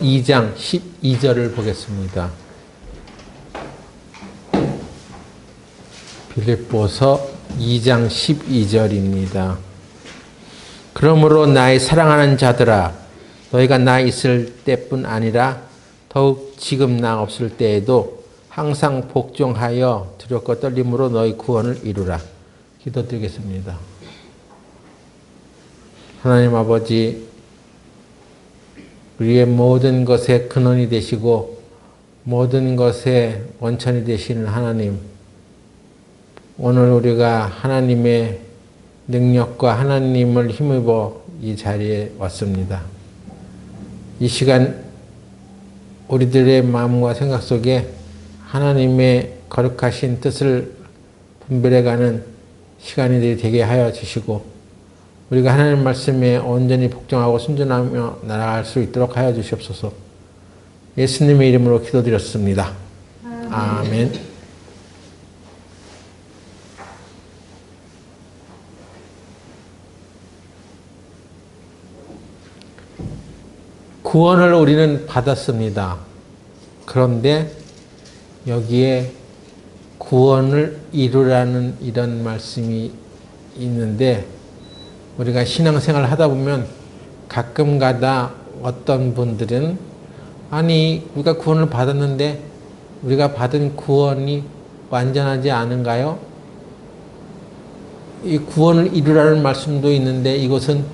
2장 12절을 보겠습니다. 빌립보서 2장 12절입니다. 그러므로 나의 사랑하는 자들아, 너희가 나 있을 때뿐 아니라 더욱 지금 나 없을 때에도 항상 복종하여 두렵고 떨림으로 너희 구원을 이루라. 기도드리겠습니다. 하나님 아버지, 우리의 모든 것의 근원이 되시고 모든 것의 원천이 되시는 하나님, 오늘 우리가 하나님의 능력과 하나님을 힘입어 이 자리에 왔습니다. 이 시간 우리들의 마음과 생각 속에 하나님의 거룩하신 뜻을 분별해가는 시간이 되게 하여 주시고, 우리가 하나님 말씀에 온전히 복종하고 순종하며 나아갈 수 있도록 하여 주시옵소서. 예수님의 이름으로 기도드렸습니다. 아멘. 구원을 우리는 받았습니다. 그런데 여기에 구원을 이루라는 이런 말씀이 있는데, 우리가 신앙생활을 하다 보면 가끔가다 어떤 분들은 아니, 우리가 구원을 받았는데 우리가 받은 구원이 완전하지 않은가요? 이 구원을 이루라는 말씀도 있는데 이것은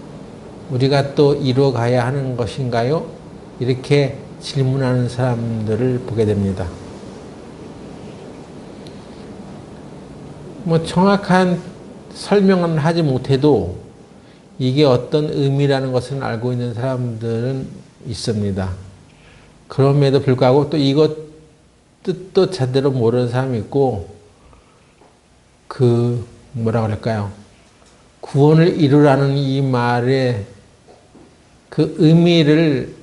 우리가 또 이루어가야 하는 것인가요? 이렇게 질문하는 사람들을 보게 됩니다. 정확한 설명은 하지 못해도 이게 어떤 의미라는 것을 알고 있는 사람들은 있습니다. 그럼에도 불구하고 또 이것 뜻도 제대로 모르는 사람이 있고, 뭐라 그럴까요? 구원을 이루라는 이 말의 그 의미를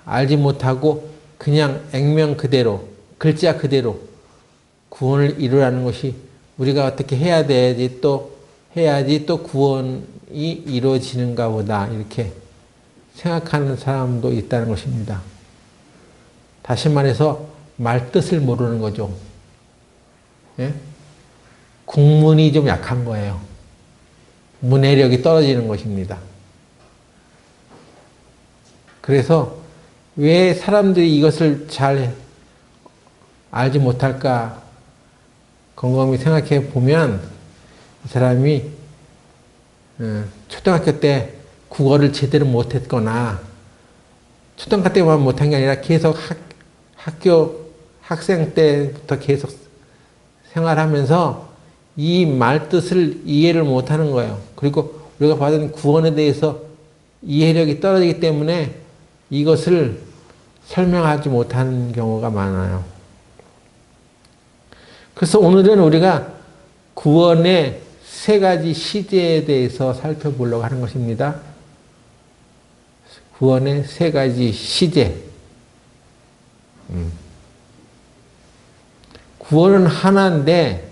알지 못하고 그냥 액면 그대로, 글자 그대로 구원을 이루라는 것이 우리가 어떻게 해야지 또 구원이 이루어지는가 보다, 이렇게 생각하는 사람도 있다는 것입니다. 다시 말해서 말뜻을 모르는 거죠. 예? 국문이 좀 약한 거예요. 문해력이 떨어지는 것입니다. 그래서 왜 사람들이 이것을 잘 알지 못할까 곰곰이 생각해 보면, 이 사람이 초등학교 때 국어를 제대로 못했거나, 초등학교 때만 못한 게 아니라 계속 학생 때부터 계속 생활하면서 이 말뜻을 이해를 못하는 거예요. 그리고 우리가 받은 구원에 대해서 이해력이 떨어지기 때문에 이것을 설명하지 못하는 경우가 많아요. 그래서 오늘은 우리가 구원의 세 가지 시제에 대해서 살펴보려고 하는 것입니다. 구원의 세 가지 시제. 구원은 하나인데,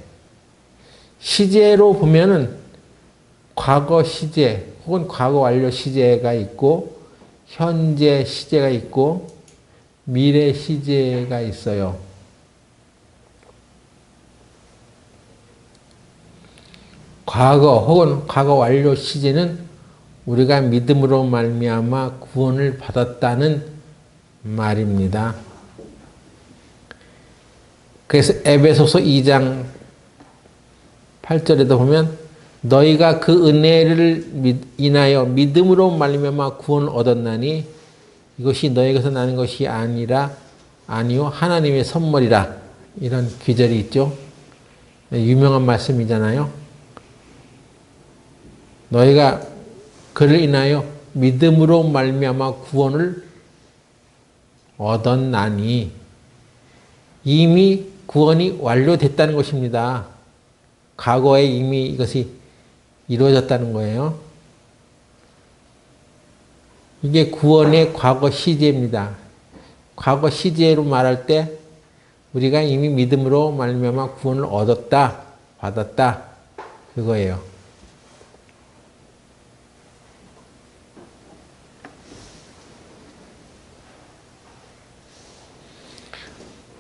시제로 보면은 과거 시제 혹은 과거 완료 시제가 있고, 현재 시제가 있고, 미래 시제가 있어요. 과거 혹은 과거 완료 시제는 우리가 믿음으로 말미암아 구원을 받았다는 말입니다. 그래서 에베소서 2장 8절에도 보면 너희가 그 은혜를 인하여 믿음으로 말미암아 구원을 얻었나니 이것이 너희에게서 나는 것이 아니요 하나님의 선물이라, 이런 귀절이 있죠. 유명한 말씀이잖아요. 너희가 그를 인하여 믿음으로 말미암아 구원을 얻었나니, 이미 구원이 완료됐다는 것입니다. 과거에 이미 이것이 이루어졌다는 거예요. 이게 구원의 과거 시제입니다. 과거 시제로 말할 때 우리가 이미 믿음으로 말미암아 구원을 얻었다, 받았다, 그거예요.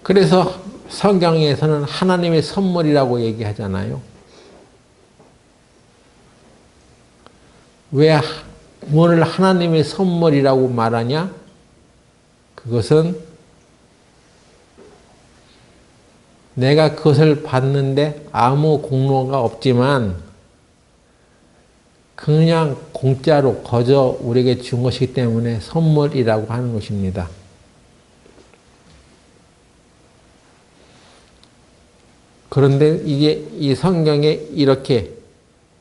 그래서 성경에서는 하나님의 선물이라고 얘기하잖아요. 왜 뭐를 하나님의 선물이라고 말하냐? 그것은 내가 그것을 받는데 아무 공로가 없지만 그냥 공짜로 거저 우리에게 준 것이기 때문에 선물이라고 하는 것입니다. 그런데 이게 이 성경에 이렇게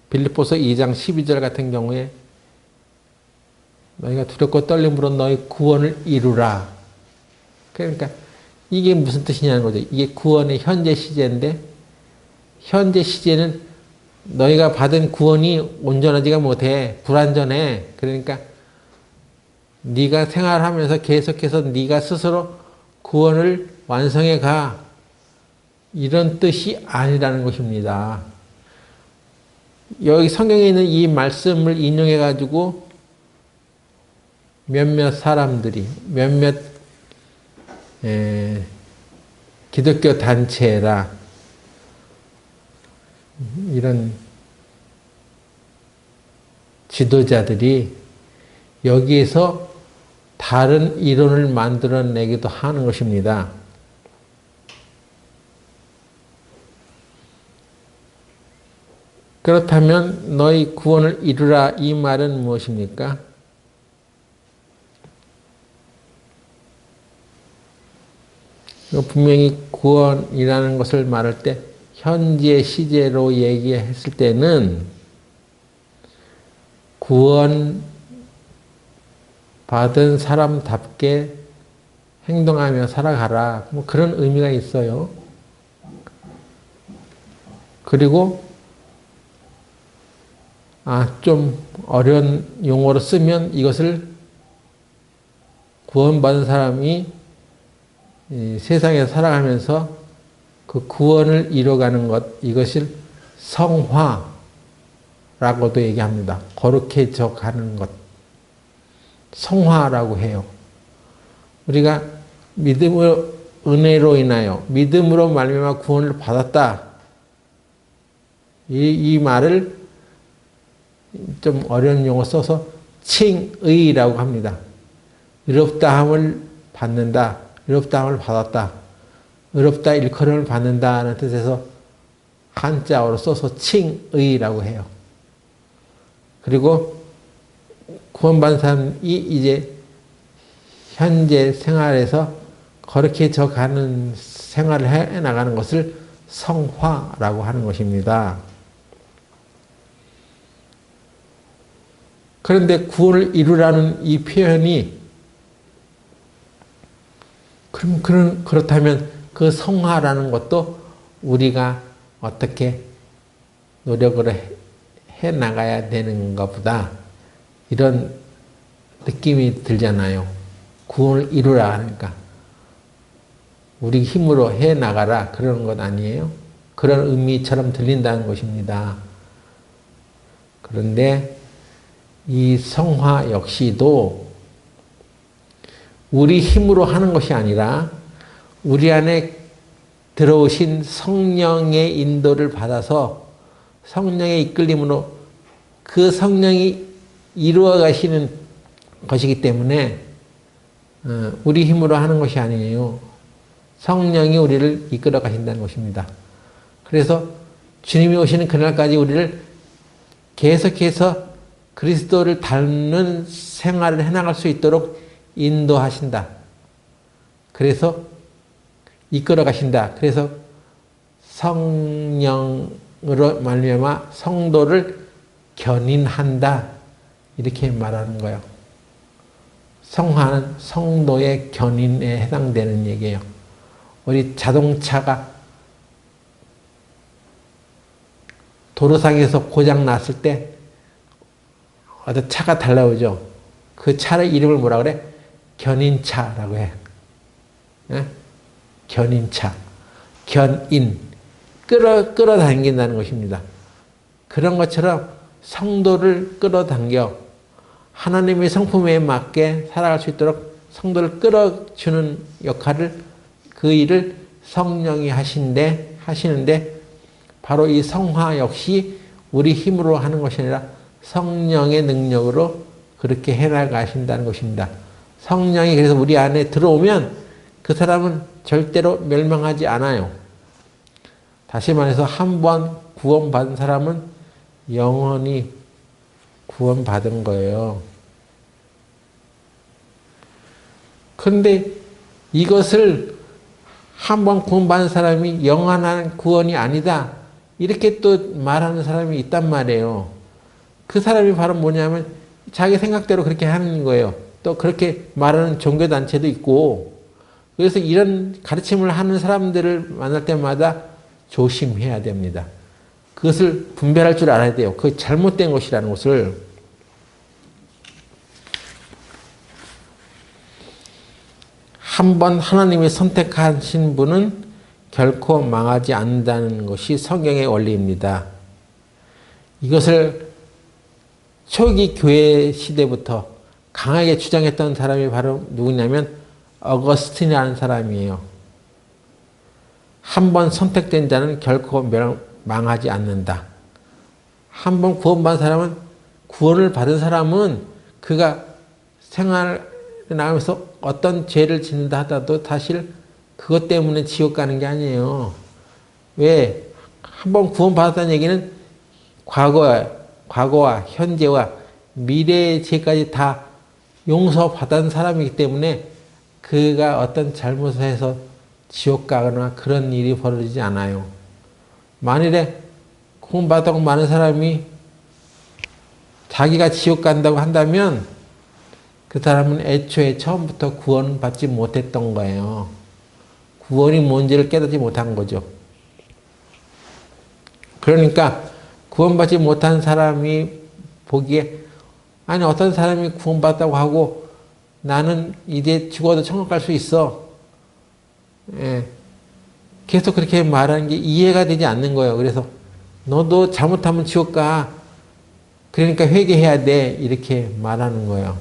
빌립보서 2장 12절 같은 경우에 너희가 두렵고 떨림으로 너희 구원을 이루라. 그러니까 이게 무슨 뜻이냐는 거죠. 이게 구원의 현재 시제인데 현재 시제는 너희가 받은 구원이 온전하지가 못해. 불완전해. 그러니까 네가 생활하면서 계속해서 네가 스스로 구원을 완성해 가. 이런 뜻이 아니라는 것입니다. 여기 성경에 있는 이 말씀을 인용해 가지고 몇몇 사람들이 몇몇 기독교 단체라 이런 지도자들이 여기에서 다른 이론을 만들어내기도 하는 것입니다. 그렇다면 너희 구원을 이루라 이 말은 무엇입니까? 분명히 구원이라는 것을 말할 때 현재 시제로 얘기했을 때는 구원 받은 사람답게 행동하며 살아가라. 뭐 그런 의미가 있어요. 그리고 좀 어려운 용어로 쓰면 이것을 구원받은 사람이 세상에 살아가면서 그 구원을 이뤄가는 것, 이것을 성화라고도 얘기합니다. 거룩해져 가는 것. 성화라고 해요. 우리가 믿음으로, 은혜로 인하여 믿음으로 말미암아 구원을 받았다. 이 말을 좀 어려운 용어 써서 칭의라고 합니다. 의롭다함을 받는다. 의롭다함을 받았다. 의롭다 일컬음을 받는다는 뜻에서 한자어로 써서 칭의라고 해요. 그리고 구원받은 사람이 이제 현재 생활에서 거룩해져 가는 생활을 해 나가는 것을 성화라고 하는 것입니다. 그런데 구원을 이루라는 이 표현이 그렇다면 그 성화라는 것도 우리가 어떻게 노력을 해 나가야 되는가 보다 이런 느낌이 들잖아요. 구원을 이루라 하니까 우리 힘으로 해 나가라 그러는 것 아니에요? 그런 의미처럼 들린다는 것입니다. 그런데 이 성화 역시도 우리 힘으로 하는 것이 아니라 우리 안에 들어오신 성령의 인도를 받아서 성령의 이끌림으로 그 성령이 이루어 가시는 것이기 때문에 우리 힘으로 하는 것이 아니에요. 성령이 우리를 이끌어 가신다는 것입니다. 그래서 주님이 오시는 그날까지 우리를 계속해서 그리스도를 닮는 생활을 해나갈 수 있도록 인도하신다. 그래서 이끌어 가신다. 그래서 성령으로 말미암아 성도를 견인한다. 이렇게 말하는 거예요. 성화는 성도의 견인에 해당되는 얘기예요. 우리 자동차가 도로상에서 고장 났을 때 어떤 차가 달라오죠. 그 차의 이름을 뭐라 그래? 견인차라고 해. 견인차. 견인. 끌어당긴다는 것입니다. 그런 것처럼 성도를 끌어당겨 하나님의 성품에 맞게 살아갈 수 있도록 성도를 끌어주는 역할을 그 일을 성령이 하시는데 바로 이 성화 역시 우리 힘으로 하는 것이 아니라 성령의 능력으로 그렇게 해나가신다는 것입니다. 성령이 그래서 우리 안에 들어오면 그 사람은 절대로 멸망하지 않아요. 다시 말해서 한 번 구원받은 사람은 영원히 구원받은 거예요. 그런데 이것을 한 번 구원받은 사람이 영원한 구원이 아니다. 이렇게 또 말하는 사람이 있단 말이에요. 그 사람이 바로 뭐냐면 자기 생각대로 그렇게 하는 거예요. 또 그렇게 말하는 종교단체도 있고, 그래서 이런 가르침을 하는 사람들을 만날 때마다 조심해야 됩니다. 그것을 분별할 줄 알아야 돼요. 그게 잘못된 것이라는 것을. 한번 하나님이 선택하신 분은 결코 망하지 않는다는 것이 성경의 원리입니다. 이것을 초기 교회 시대부터 강하게 주장했던 사람이 바로 누구냐면 어거스틴이라는 사람이에요. 한 번 선택된 자는 결코 망하지 않는다. 한 번 구원받은 사람은, 구원을 받은 사람은 그가 생활에 나가면서 어떤 죄를 짓는다 하더라도 사실 그것 때문에 지옥 가는 게 아니에요. 왜? 한 번 구원받았다는 얘기는 과거와 현재와 미래의 죄까지 다 용서받은 사람이기 때문에 그가 어떤 잘못을 해서 지옥 가거나 그런 일이 벌어지지 않아요. 만일에 구원받았다고 많은 사람이 자기가 지옥 간다고 한다면 그 사람은 애초에 처음부터 구원받지 못했던 거예요. 구원이 뭔지를 깨닫지 못한 거죠. 그러니까 구원받지 못한 사람이 보기에, 아니 어떤 사람이 구원받았다고 하고 나는 이제 죽어도 천국 갈 수 있어. 예. 계속 그렇게 말하는 게 이해가 되지 않는 거예요. 그래서 너도 잘못하면 지옥 가. 그러니까 회개해야 돼. 이렇게 말하는 거예요.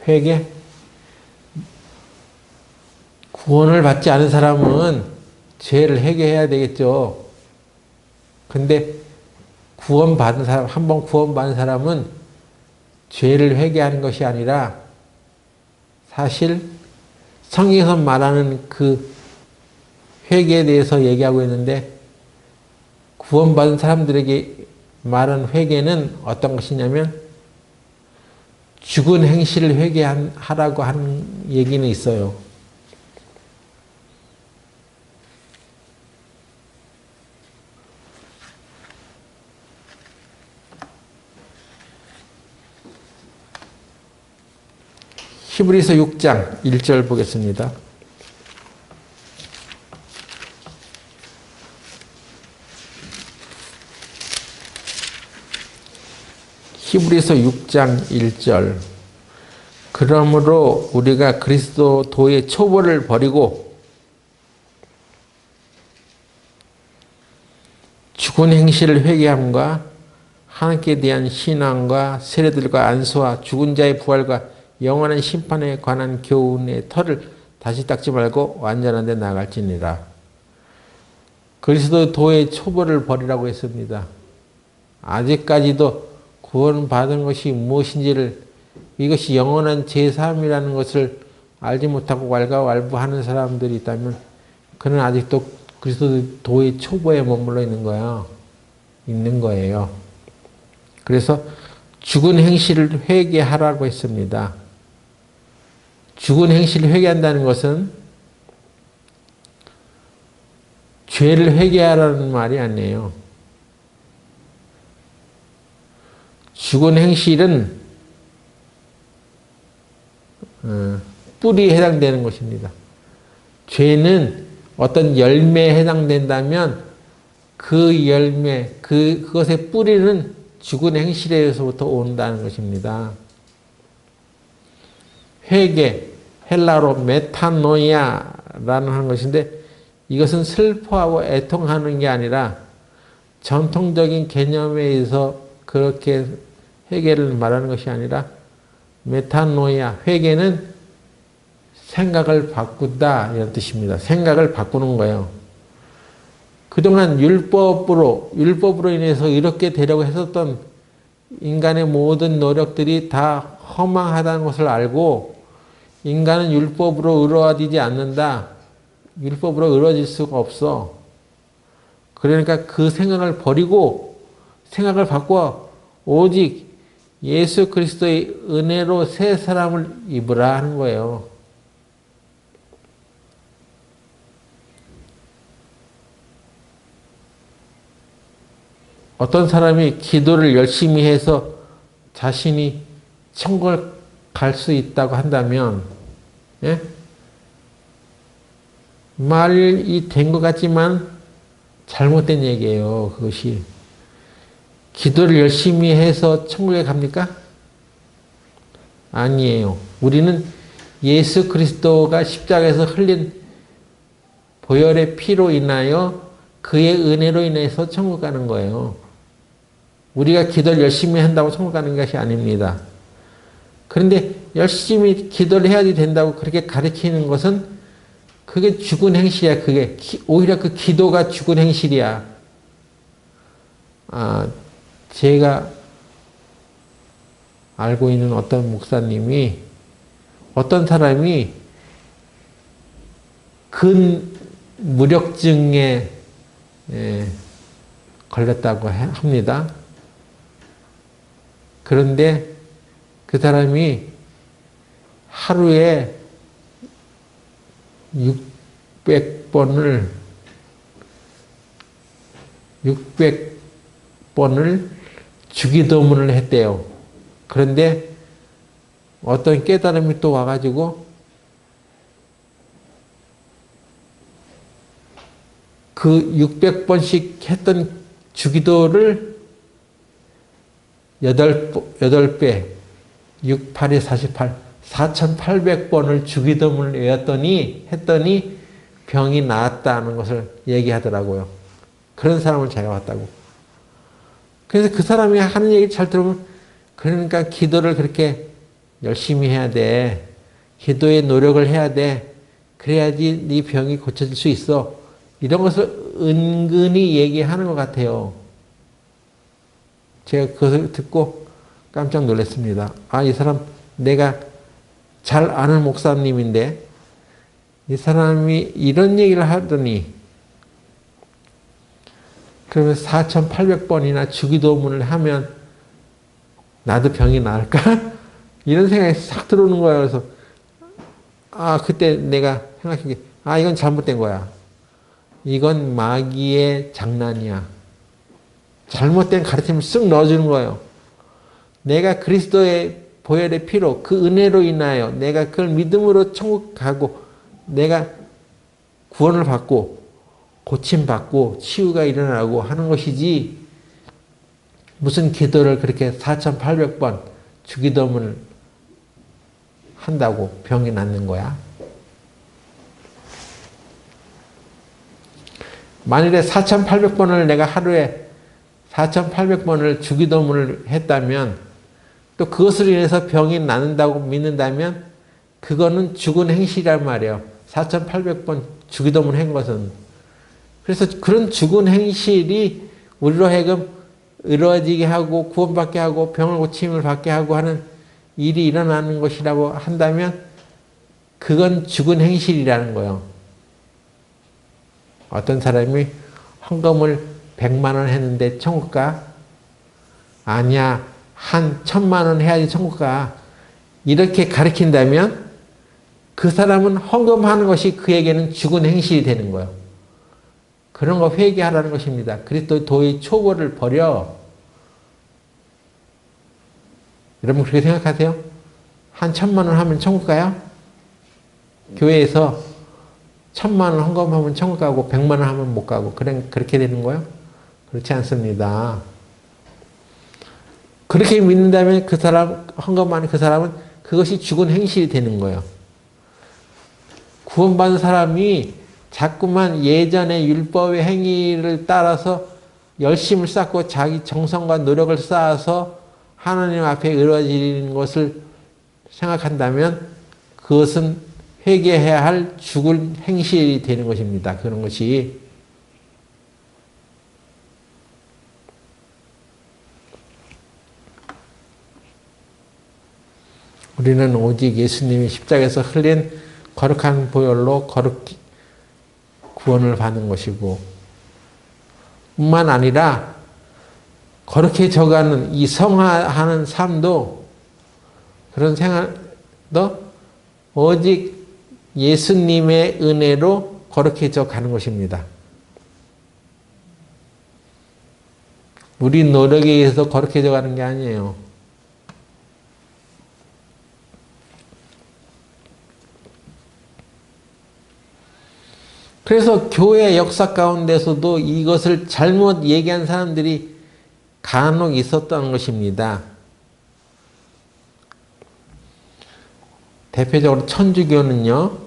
회개? 구원을 받지 않은 사람은 죄를 회개해야 되겠죠. 근데 구원받은 사람, 한 번 구원받은 사람은 죄를 회개하는 것이 아니라 사실 성경에서 말하는 그 회개에 대해서 얘기하고 있는데, 구원받은 사람들에게 말하는 회개는 어떤 것이냐면 죽은 행실을 회개하라고 하는 얘기는 있어요. 히브리서 6장 1절 보겠습니다. 히브리서 6장 1절. 그러므로 우리가 그리스도 도의 초보를 버리고 죽은 행실을 회개함과 하나님께 대한 신앙과 세례들과 안수와 죽은 자의 부활과 영원한 심판에 관한 교훈의 털을 다시 닦지 말고 완전한 데 나갈지니라. 그리스도 도의 초보를 버리라고 했습니다. 아직까지도 구원받은 것이 무엇인지를, 이것이 영원한 제3이라는 것을 알지 못하고 왈가왈부하는 사람들이 있다면 그는 아직도 그리스도 도의 초보에 머물러 있는 거예요. 그래서 죽은 행실을 회개하라고 했습니다. 죽은 행실을 회개한다는 것은 죄를 회개하라는 말이 아니에요. 죽은 행실은 뿌리에 해당되는 것입니다. 죄는 어떤 열매에 해당된다면 그 열매, 그것의 뿌리는 죽은 행실에서부터 온다는 것입니다. 회개, 헬라로 메타노이아라는 것인데, 이것은 슬퍼하고 애통하는 게 아니라 전통적인 개념에 의해서 그렇게 회개를 말하는 것이 아니라 메타노이아, 회개는 생각을 바꾼다 이런 뜻입니다. 생각을 바꾸는 거예요. 그동안 율법으로 인해서 이렇게 되려고 했었던 인간의 모든 노력들이 다 허망하다는 것을 알고 인간은 율법으로 이루어지지 않는다. 율법으로 이루어질 수가 없어. 그러니까 그 생각을 버리고 생각을 바꿔 오직 예수 그리스도의 은혜로 새 사람을 입으라 하는 거예요. 어떤 사람이 기도를 열심히 해서 자신이 천국을 갈 수 있다고 한다면, 예? 말이 된 것 같지만 잘못된 얘기예요. 그것이. 기도를 열심히 해서 천국에 갑니까? 아니에요. 우리는 예수 그리스도가 십자가에서 흘린 보혈의 피로 인하여 그의 은혜로 인해서 천국 가는 거예요. 우리가 기도를 열심히 한다고 천국 가는 것이 아닙니다. 그런데 열심히 기도를 해야지 된다고 그렇게 가르치는 것은 그게 죽은 행실이야. 그게 오히려 그 기도가 죽은 행실이야. 제가 알고 있는 어떤 목사님이 어떤 사람이 근무력증에 걸렸다고 합니다. 그런데 그 사람이 하루에 600번을 주기도문을 했대요. 그런데 어떤 깨달음이 또 와가지고 그 600번씩 했던 주기도를 8배, 6, 8에 48, 4,800번을 주기도문을 했더니 병이 나았다는 것을 얘기하더라고요. 그런 사람을 제가 봤다고. 그래서 그 사람이 하는 얘기 잘 들으면 그러니까 기도를 그렇게 열심히 해야 돼. 기도에 노력을 해야 돼. 그래야지 네 병이 고쳐질 수 있어. 이런 것을 은근히 얘기하는 것 같아요. 제가 그것을 듣고 깜짝 놀랐습니다. 이 사람 내가 잘 아는 목사님인데 이 사람이 이런 얘기를 하더니 그러면 4,800번이나 주기도문을 하면 나도 병이 나을까? 이런 생각이 싹 들어오는 거예요. 그래서 그때 내가 생각한 게 이건 잘못된 거야. 이건 마귀의 장난이야. 잘못된 가르침을 쓱 넣어주는 거예요. 내가 그리스도의 보혈의 피로 그 은혜로 인하여 내가 그걸 믿음으로 천국 가고 내가 구원을 받고 고침받고 치유가 일어나고 하는 것이지 무슨 기도를 그렇게 4,800번 주기도문을 한다고 병이 낫는 거야. 만일에 4,800번을 내가 하루에 4,800번을 주기도문을 했다면 또 그것으로 인해서 병이 낫는다고 믿는다면 그거는 죽은 행실이란 말이에요. 4,800번 주기도문 한 것은. 그래서 그런 죽은 행실이 우리로 하여금 이루어지게 하고 구원받게 하고 병을 고침을 받게 하고 하는 일이 일어나는 것이라고 한다면 그건 죽은 행실이라는 거예요. 어떤 사람이 헌금을 100만 원 했는데 천국 가? 아니야. 한 1,000만 원 해야지 천국 가. 이렇게 가르친다면 그 사람은 헌금하는 것이 그에게는 죽은 행실이 되는 거예요. 그런 거 회개하라는 것입니다. 그리스도의 도의 초보를 버려. 여러분 그렇게 생각하세요? 한 1,000만 원 하면 천국 가요? 교회에서 1,000만 원 헌금하면 천국 가고 100만 원 하면 못 가고 그렇게 되는 거예요? 그렇지 않습니다. 그렇게 믿는다면 그 사람 헌금하는 그 사람은 그것이 죽은 행실이 되는 거예요. 구원받은 사람이 자꾸만 예전의 율법의 행위를 따라서 열심을 쌓고 자기 정성과 노력을 쌓아서 하나님 앞에 이루어지는 것을 생각한다면 그것은 회개해야 할 죽을 행실이 되는 것입니다. 그런 것이. 우리는 오직 예수님이 십자가에서 흘린 거룩한 보혈로 구원을 받는 것이고, 뿐만 아니라 거룩해져가는 이 성화하는 삶도, 그런 생활도 오직 예수님의 은혜로 거룩해져 가는 것입니다. 우리 노력에 의해서 거룩해져 가는 게 아니에요. 그래서 교회 역사 가운데서도 이것을 잘못 얘기한 사람들이 간혹 있었던 것입니다. 대표적으로 천주교는요,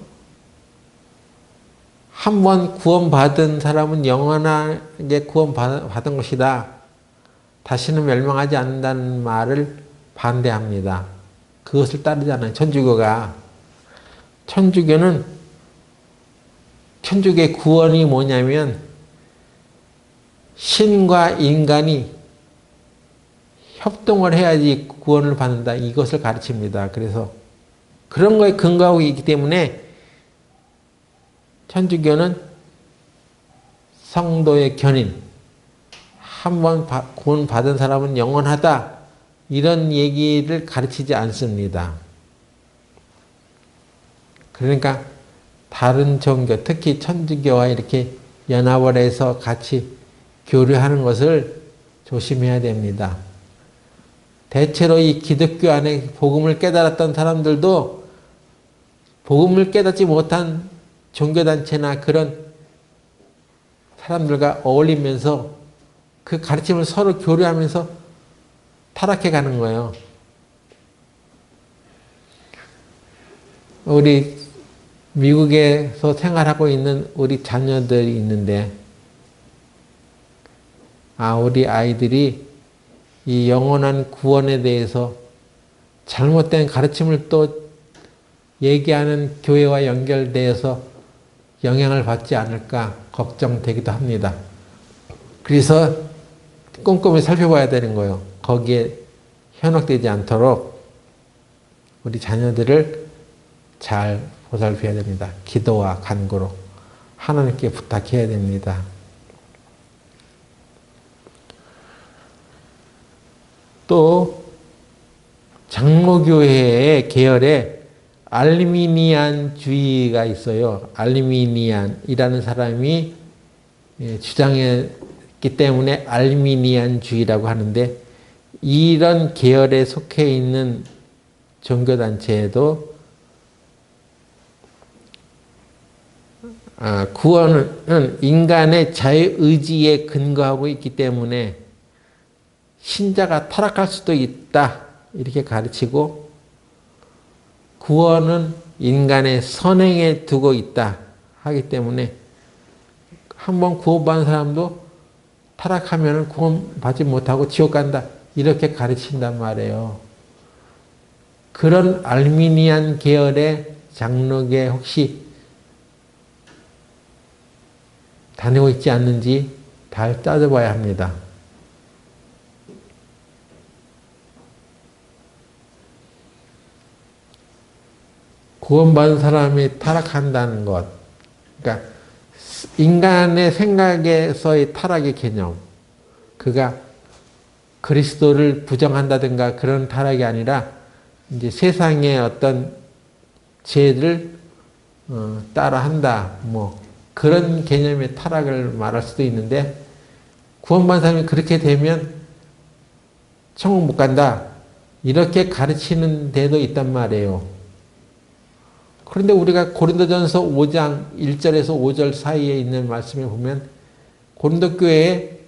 한번 구원받은 사람은 영원하게 구원받은 것이다. 다시는 멸망하지 않는다는 말을 반대합니다. 그것을 따르지 않아요. 천주교의 구원이 뭐냐면 신과 인간이 협동을 해야지 구원을 받는다. 이것을 가르칩니다. 그래서 그런 거에 근거하고 있기 때문에 천주교는 성도의 견인, 한번 구원받은 사람은 영원하다. 이런 얘기를 가르치지 않습니다. 그러니까 다른 종교, 특히 천주교와 이렇게 연합을 해서 같이 교류하는 것을 조심해야 됩니다. 대체로 이 기독교 안에 복음을 깨달았던 사람들도 복음을 깨닫지 못한 종교단체나 그런 사람들과 어울리면서 그 가르침을 서로 교류하면서 타락해 가는 거예요. 우리 미국에서 생활하고 있는 우리 자녀들이 있는데, 우리 아이들이 이 영원한 구원에 대해서 잘못된 가르침을 또 얘기하는 교회와 연결되어서 영향을 받지 않을까 걱정되기도 합니다. 그래서 꼼꼼히 살펴봐야 되는 거예요. 거기에 현혹되지 않도록 우리 자녀들을 잘 보살펴야 됩니다. 기도와 간구로 하나님께 부탁해야 됩니다. 또 장로교회의 계열에 알미니안주의가 있어요. 알미니안이라는 사람이 주장했기 때문에 알미니안주의라고 하는데, 이런 계열에 속해 있는 종교단체에도 구원은 인간의 자유의지에 근거하고 있기 때문에 신자가 타락할 수도 있다. 이렇게 가르치고, 구원은 인간의 선행에 두고 있다. 하기 때문에 한번 구원받은 사람도 타락하면 구원받지 못하고 지옥 간다. 이렇게 가르친단 말이에요. 그런 알미니안 계열의 장로계 혹시 다니고 있지 않는지 잘 따져봐야 합니다. 구원받은 사람이 타락한다는 것, 그러니까 인간의 생각에서의 타락의 개념, 그가 그리스도를 부정한다든가 그런 타락이 아니라 이제 세상의 어떤 죄를 따라한다, 뭐 그런 개념의 타락을 말할 수도 있는데, 구원받은 사람이 그렇게 되면 천국 못 간다, 이렇게 가르치는 데도 있단 말이에요. 그런데 우리가 고린도전서 5장 1절에서 5절 사이에 있는 말씀에 보면 고린도 교회에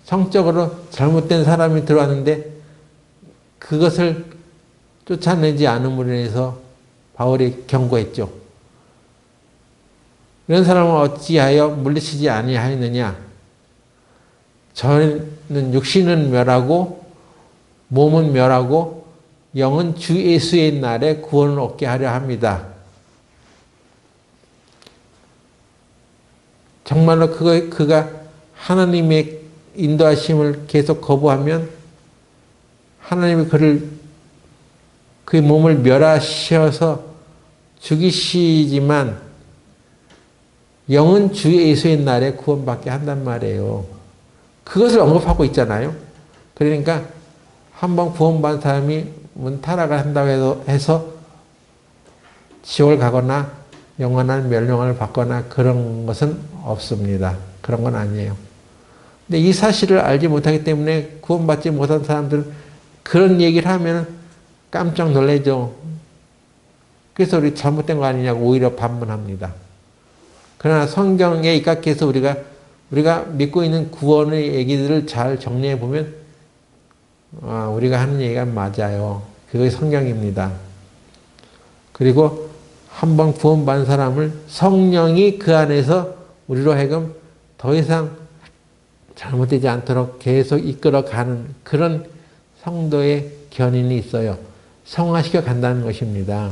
성적으로 잘못된 사람이 들어왔는데 그것을 쫓아내지 않음으로 인해서 바울이 경고했죠. 이런 사람은 어찌하여 물리치지 아니하였느냐? 저는 육신은 멸하고 몸은 멸하고 영은 주 예수의 날에 구원을 얻게 하려 합니다. 정말로 그가 하나님의 인도하심을 계속 거부하면 하나님이 그의 몸을 멸하셔서 죽이시지만 영은 주 예수의 날에 구원받게 한단 말이에요. 그것을 언급하고 있잖아요. 그러니까 한번 구원받은 사람이 타락을 한다고 해서 지옥을 가거나 영원한 멸망을 받거나 그런 것은 없습니다. 그런 건 아니에요. 근데 이 사실을 알지 못하기 때문에 구원받지 못한 사람들은 그런 얘기를 하면 깜짝 놀라죠. 그래서 우리 잘못된 거 아니냐고 오히려 반문합니다. 그러나 성경에 입각해서 우리가 믿고 있는 구원의 얘기들을 잘 정리해 보면 우리가 하는 얘기가 맞아요. 그게 성경입니다. 그리고 한번 구원받은 사람을 성령이 그 안에서 우리로 하여금 더 이상 잘못되지 않도록 계속 이끌어가는 그런 성도의 견인이 있어요. 성화시켜 간다는 것입니다.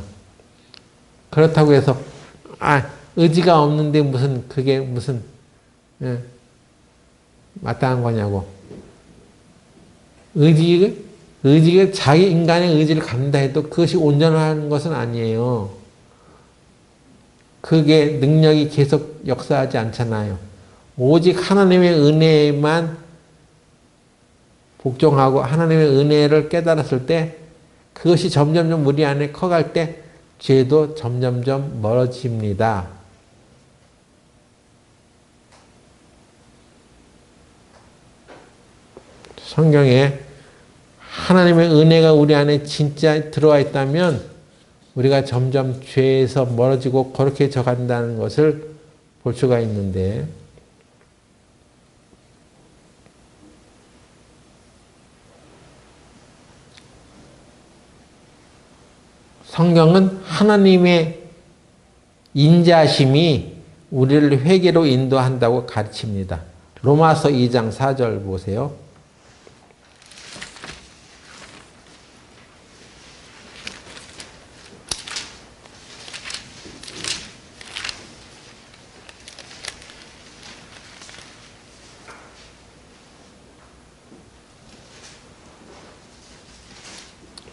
그렇다고 해서 의지가 없는데 그게 무슨 마땅한 거냐고. 의지가 자기 인간의 의지를 갖는다 해도 그것이 온전한 것은 아니에요. 그게 능력이 계속 역사하지 않잖아요. 오직 하나님의 은혜만 복종하고 하나님의 은혜를 깨달았을 때 그것이 점점점 우리 안에 커갈 때 죄도 점점점 멀어집니다. 성경에 하나님의 은혜가 우리 안에 진짜 들어와 있다면 우리가 점점 죄에서 멀어지고 거룩해져 간다는 것을 볼 수가 있는데 성경은 하나님의 인자심이 우리를 회개로 인도한다고 가르칩니다. 로마서 2장 4절 보세요.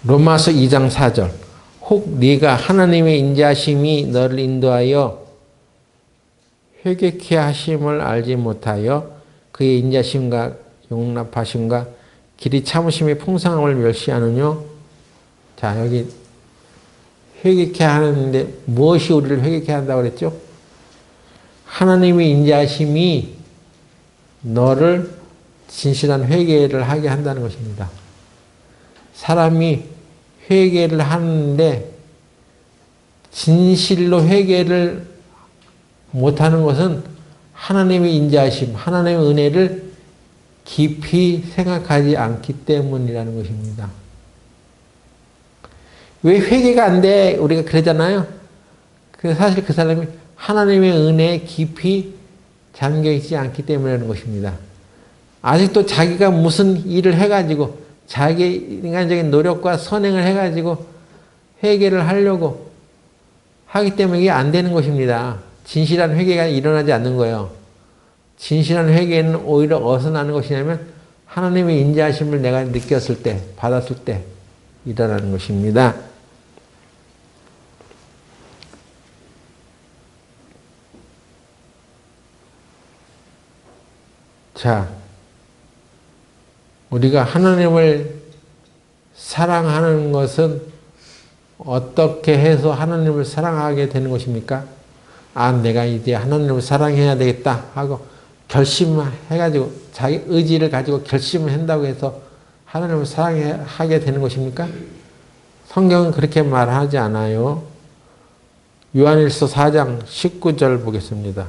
로마서 2장 4절. 혹 네가 하나님의 인자심이 너를 인도하여 회개케 하심을 알지 못하여 그의 인자심과 용납하심과 길이 참으심의 풍성함을 멸시하느뇨. 자, 여기 회개케 하는데 무엇이 우리를 회개케 한다고 그랬죠? 하나님의 인자심이 너를 진실한 회개를 하게 한다는 것입니다. 사람이 회개를 하는데 진실로 회개를 못하는 것은 하나님의 인자하심, 하나님의 은혜를 깊이 생각하지 않기 때문이라는 것입니다. 왜 회개가 안 돼? 우리가 그러잖아요. 사실 그 사람이 하나님의 은혜에 깊이 잠겨있지 않기 때문이라는 것입니다. 아직도 자기가 무슨 일을 해가지고 자기 인간적인 노력과 선행을 해가지고 회개를 하려고 하기 때문에 이게 안 되는 것입니다. 진실한 회개가 일어나지 않는 거예요. 진실한 회개는 오히려 어디서 나는 것이냐면 하나님의 인자하심을 내가 느꼈을 때, 받았을 때 일어나는 것입니다. 자, 우리가 하나님을 사랑하는 것은 어떻게 해서 하나님을 사랑하게 되는 것입니까? 내가 이제 하나님을 사랑해야 되겠다 하고 결심해가지고 자기 의지를 가지고 결심을 한다고 해서 하나님을 사랑하게 되는 것입니까? 성경은 그렇게 말하지 않아요. 요한일서 4장 19절 보겠습니다.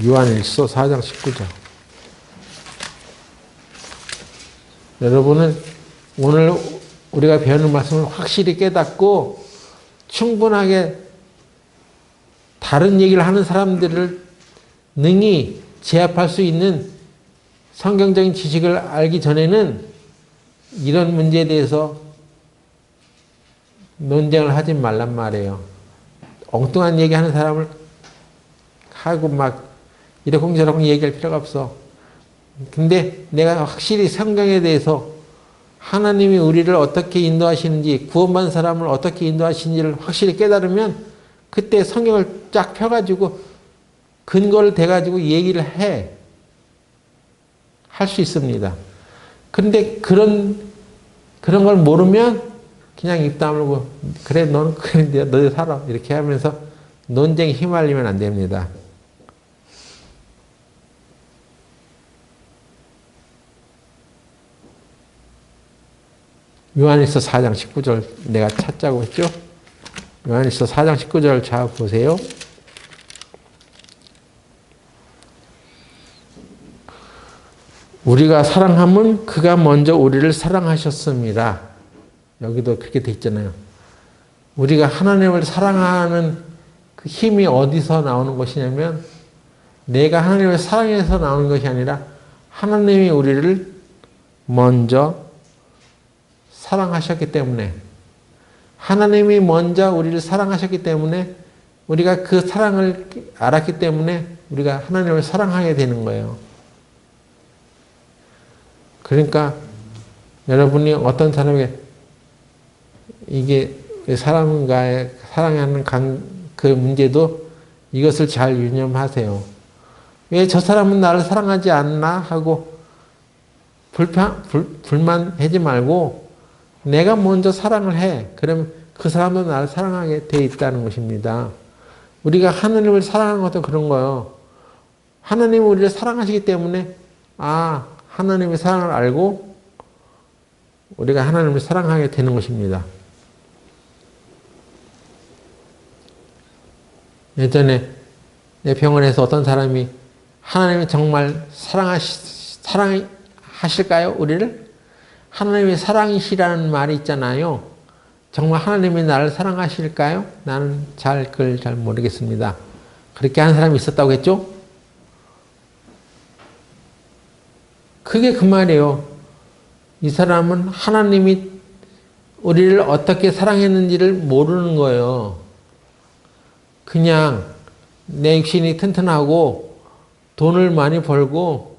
요한일서 4장 19절. 여러분은 오늘 우리가 배우는 말씀을 확실히 깨닫고 충분하게 다른 얘기를 하는 사람들을 능히 제압할 수 있는 성경적인 지식을 알기 전에는 이런 문제에 대해서 논쟁을 하지 말란 말이에요. 엉뚱한 얘기하는 사람을 하고 막 이러쿵저러쿵 얘기할 필요가 없어. 근데 내가 확실히 성경에 대해서 하나님이 우리를 어떻게 인도하시는지, 구원받은 사람을 어떻게 인도하시는지를 확실히 깨달으면 그때 성경을 쫙 펴가지고 근거를 대가지고 얘기를 할 수 있습니다. 그런데 그런 걸 모르면 그냥 입 다물고 그래 너는 그래 너 살아 이렇게 하면서 논쟁에 휘말리면 안 됩니다. 요한일서 4장 19절 내가 찾자고 했죠? 요한일서 4장 19절 잘 보세요. 우리가 사랑함은 그가 먼저 우리를 사랑하셨습니다. 여기도 그렇게 돼 있잖아요. 우리가 하나님을 사랑하는 그 힘이 어디서 나오는 것이냐면 내가 하나님을 사랑해서 나오는 것이 아니라 하나님이 우리를 먼저 사랑하셨기 때문에 하나님이 먼저 우리를 사랑하셨기 때문에 우리가 그 사랑을 알았기 때문에 우리가 하나님을 사랑하게 되는 거예요. 그러니까 여러분이 어떤 사람에게 이게 사람과의 사랑하는 그 문제도 이것을 잘 유념하세요. 왜 저 사람은 나를 사랑하지 않나 하고 불만하지 말고 내가 먼저 사랑을 해. 그러면 그 사람도 나를 사랑하게 돼 있다는 것입니다. 우리가 하나님을 사랑하는 것도 그런 거예요. 하나님이 우리를 사랑하시기 때문에 하나님의 사랑을 알고 우리가 하나님을 사랑하게 되는 것입니다. 예전에 내 병원에서 어떤 사람이 하나님이 정말 사랑하실까요? 우리를? 하나님의 사랑이시라는 말이 있잖아요. 정말 하나님이 나를 사랑하실까요? 나는 그걸 잘 모르겠습니다. 그렇게 한 사람이 있었다고 했죠? 그게 그 말이에요. 이 사람은 하나님이 우리를 어떻게 사랑했는지를 모르는 거예요. 그냥 내 육신이 튼튼하고 돈을 많이 벌고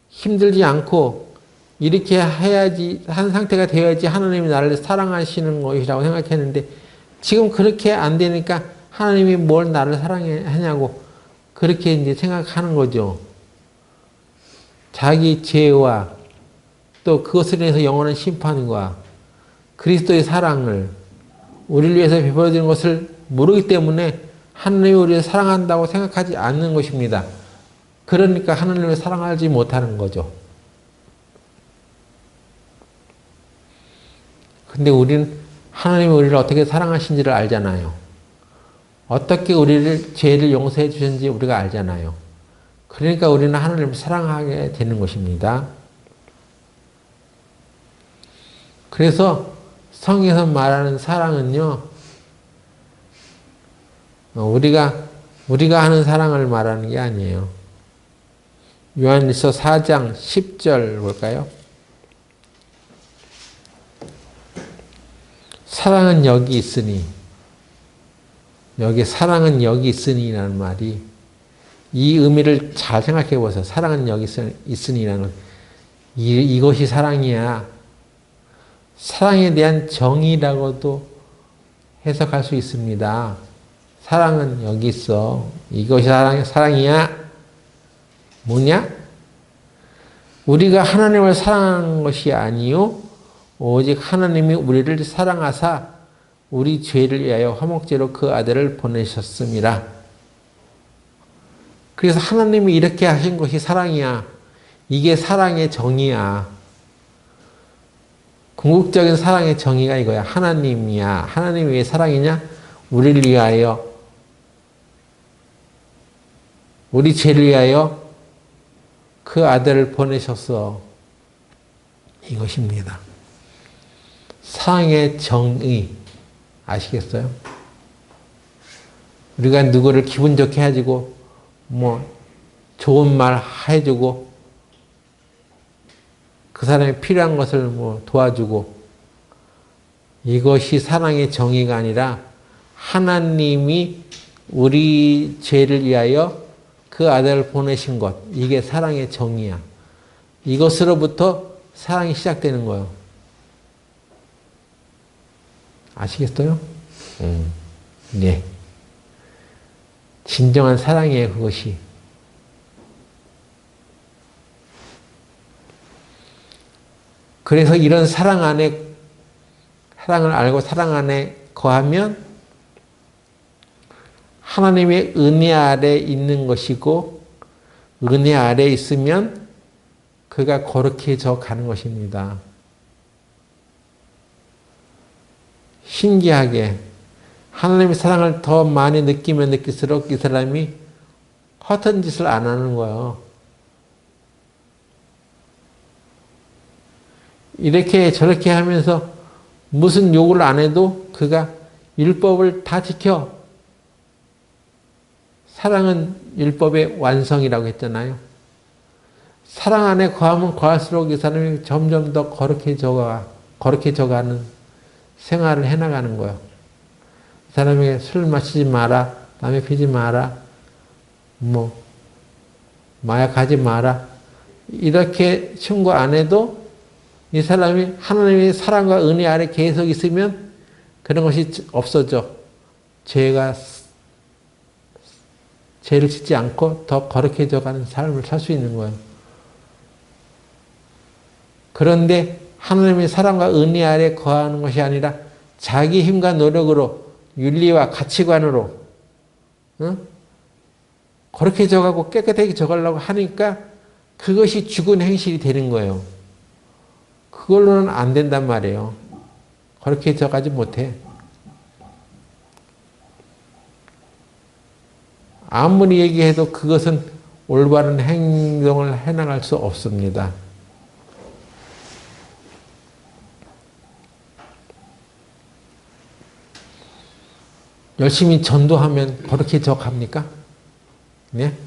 힘들지 않고 이렇게 해야지 한 상태가 되어야지 하나님이 나를 사랑하시는 것이라고 생각했는데 지금 그렇게 안 되니까 하나님이 뭘 나를 사랑하냐고 그렇게 이제 생각하는 거죠. 자기 죄와 또 그것을 위해서 영원한 심판과 그리스도의 사랑을 우리를 위해서 베풀어주는 것을 모르기 때문에 하나님이 우리를 사랑한다고 생각하지 않는 것입니다. 그러니까 하나님을 사랑하지 못하는 거죠. 근데 우리는 하나님이 우리를 어떻게 사랑하신지를 알잖아요. 어떻게 우리를 죄를 용서해 주셨는지 우리가 알잖아요. 그러니까 우리는 하나님을 사랑하게 되는 것입니다. 그래서 성경에서 말하는 사랑은요, 우리가 하는 사랑을 말하는 게 아니에요. 요한일서 4장 10절 볼까요? 사랑은 여기 있으니, 여기 사랑은 여기 있으니라는 말이 이 의미를 잘 생각해 보세요. 사랑은 여기 있으니라는 이것이 사랑이야. 사랑에 대한 정의라고도 해석할 수 있습니다. 사랑은 여기 있어. 이것이 사랑이야. 뭐냐? 우리가 하나님을 사랑하는 것이 아니요 오직 하나님이 우리를 사랑하사 우리 죄를 위하여 화목제로 그 아들을 보내셨습니다. 그래서 하나님이 이렇게 하신 것이 사랑이야. 이게 사랑의 정의야. 궁극적인 사랑의 정의가 이거야. 하나님이야. 하나님이 왜 사랑이냐? 우리를 위하여, 우리 죄를 위하여 그 아들을 보내셨어. 이것입니다. 사랑의 정의. 아시겠어요? 우리가 누구를 기분 좋게 해주고, 좋은 말 해주고, 그 사람이 필요한 것을 뭐 도와주고, 이것이 사랑의 정의가 아니라 하나님이 우리 죄를 위하여 그 아들을 보내신 것, 이게 사랑의 정의야. 이것으로부터 사랑이 시작되는 거예요. 아시겠어요? 네. 진정한 사랑이에요, 그것이. 그래서 이런 사랑 안에, 사랑을 알고 사랑 안에 거하면 하나님의 은혜 아래 있는 것이고, 은혜 아래 있으면 그가 거룩해져 가는 것입니다. 신기하게 하나님의 사랑을 더 많이 느끼면 느낄수록 이 사람이 허튼 짓을 안 하는 거예요. 이렇게 저렇게 하면서 무슨 욕을 안 해도 그가 율법을 다 지켜. 사랑은 율법의 완성이라고 했잖아요. 사랑 안에 거하면 거할수록 이 사람이 점점 더 거룩해져가는 생활을 해나가는 거예요. 이 사람에게 술 마시지 마라, 담배 피지 마라, 뭐 마약하지 마라, 이렇게 충고 안 해도 이 사람이 하나님의 사랑과 은혜 아래 계속 있으면 그런 것이 없어져. 죄를 짓지 않고 더 거룩해져가는 삶을 살 수 있는 거예요. 그런데 하나님의 사랑과 은혜 아래 거하는 것이 아니라 자기 힘과 노력으로, 윤리와 가치관으로 거룩해져가고 깨끗하게 져가려고 하니까 그것이 죽은 행실이 되는 거예요. 그걸로는 안 된단 말이에요. 거룩해져가지 못해. 아무리 얘기해도 그것은 올바른 행동을 해나갈 수 없습니다. 열심히 전도하면 거룩해져 갑니까? 네?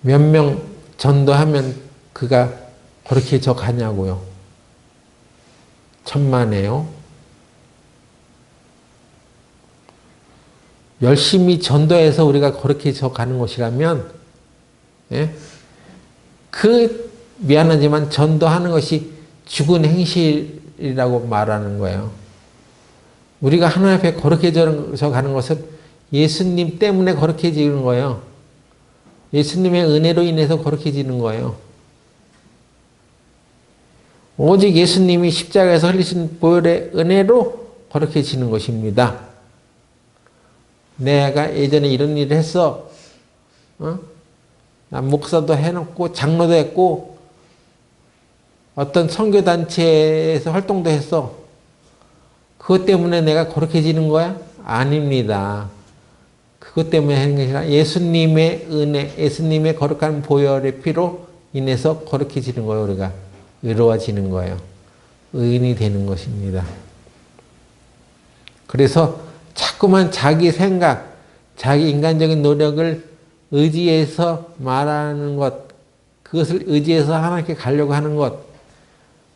몇 명 전도하면 그가 거룩해져 가냐고요? 천만에요. 열심히 전도해서 우리가 거룩해져 가는 것이라면, 예? 미안하지만 전도하는 것이 죽은 행실이라고 말하는 거예요. 우리가 하나님 앞에 거룩해져 가는 것은 예수님 때문에 거룩해지는 거예요. 예수님의 은혜로 인해서 거룩해지는 거예요. 오직 예수님이 십자가에서 흘리신 보혈의 은혜로 거룩해지는 것입니다. 내가 예전에 이런 일을 했어. 난 목사도 해놓고 장로도 했고 어떤 선교단체에서 활동도 했어. 그것 때문에 내가 거룩해지는 거야? 아닙니다. 그것 때문에 하는 것이 아니라 예수님의 은혜, 예수님의 거룩한 보혈의 피로 인해서 거룩해지는 거예요. 우리가 의로워지는 거예요. 의인이 되는 것입니다. 그래서 자꾸만 자기 생각, 자기 인간적인 노력을 의지해서 말하는 것, 그것을 의지해서 하나님께 가려고 하는 것,